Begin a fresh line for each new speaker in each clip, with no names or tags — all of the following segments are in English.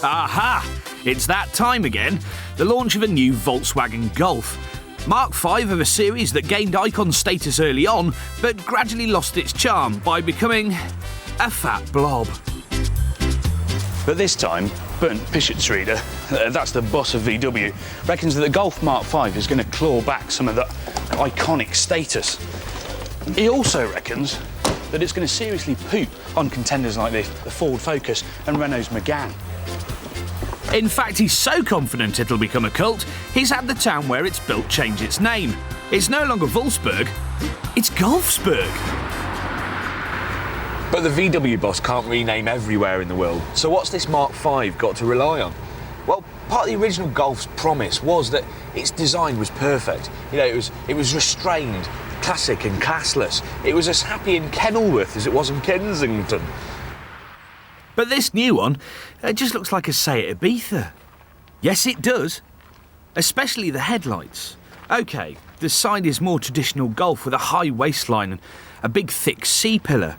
Aha! It's that time again. The launch of a new Volkswagen Golf. Mark V of a series that gained icon status early on, but gradually lost its charm by becoming a fat blob.
But this time, Bernd Pischetsrieder, that's the boss of VW, reckons that the Golf Mark V is going to claw back some of that iconic status. He also reckons that it's going to seriously poop on contenders like the Ford Focus and Renault's Megane.
In fact, he's so confident it'll become a cult, he's had the town where it's built change its name. It's no longer Wolfsburg, it's Golfsburg.
But the VW boss can't rename everywhere in the world. So what's this Mark V got to rely on? Well, part of the original Golf's promise was that its design was perfect. You know, it was restrained, classic and classless. It was as happy in Kenilworth as it was in Kensington.
But this new one, it just looks like a Seat Ibiza. Yes, it does. Especially the headlights. OK, the side is more traditional Golf with a high waistline and a big thick C-pillar.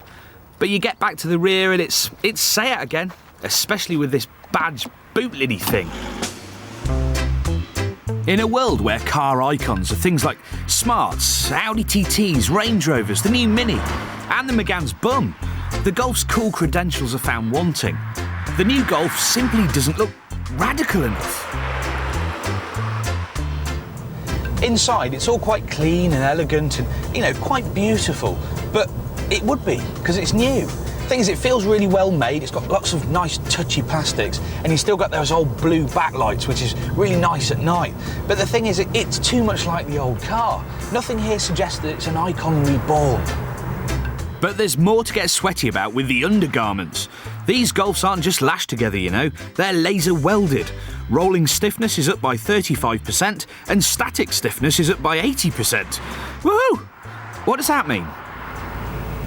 But you get back to the rear and it's Seat again, especially with this badge bootlidy thing. In a world where car icons are things like Smarts, Audi TTs, Range Rovers, the new Mini, and the Megane's bum, the Golf's cool credentials are found wanting. The new Golf simply doesn't look radical enough.
Inside, it's all quite clean and elegant and, you know, quite beautiful. But it would be, because it's new. The thing is, it feels really well made, it's got lots of nice touchy plastics, and you've still got those old blue backlights, which is really nice at night. But the thing is, it's too much like the old car. Nothing here suggests that it's an icon reborn.
But there's more to get sweaty about with the undergarments. These Golfs aren't just lashed together, you know, they're laser welded. Rolling stiffness is up by 35% and static stiffness is up by 80%. Woohoo! What does that mean?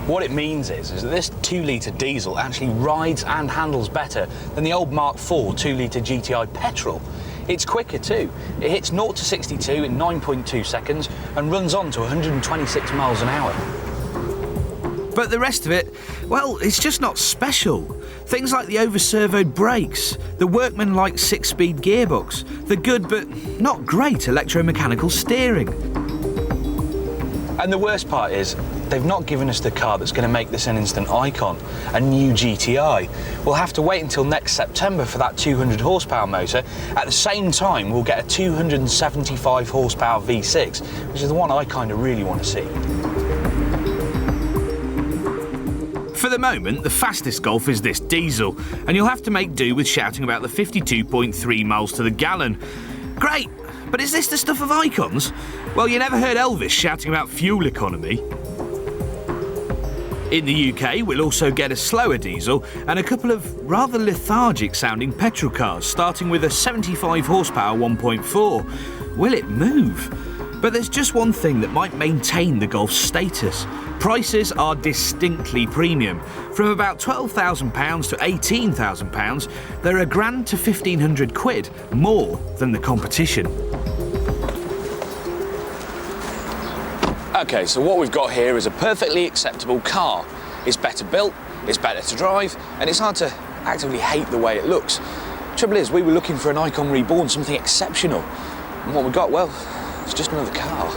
What it means is that this 2-litre diesel actually rides and handles better than the old Mark IV 2-litre GTI petrol. It's quicker too. It hits 0 to 62 in 9.2 seconds and runs on to 126 miles an hour.
But the rest of it, well, it's just not special. Things like the over-servoed brakes, the workman-like 6-speed gearbox, the good but not great electromechanical steering.
And the worst part is, they've not given us the car that's going to make this an instant icon, a new GTI. We'll have to wait until next September for that 200 horsepower motor. At the same time, we'll get a 275 horsepower V6, which is the one I kind of really want to see.
For the moment, the fastest Golf is this diesel, and you'll have to make do with shouting about the 52.3 miles to the gallon. Great, but is this the stuff of icons? Well, you never heard Elvis shouting about fuel economy. In the UK, we'll also get a slower diesel and a couple of rather lethargic-sounding petrol cars, starting with a 75 horsepower 1.4. Will it move? But there's just one thing that might maintain the Golf's status. Prices are distinctly premium. From about £12,000 to £18,000, they're £1,000 to £1,500 more than the competition.
OK, so what we've got here is a perfectly acceptable car. It's better built, it's better to drive, and it's hard to actively hate the way it looks. Trouble is, we were looking for an icon reborn, something exceptional. And what we got, well, it's just another car.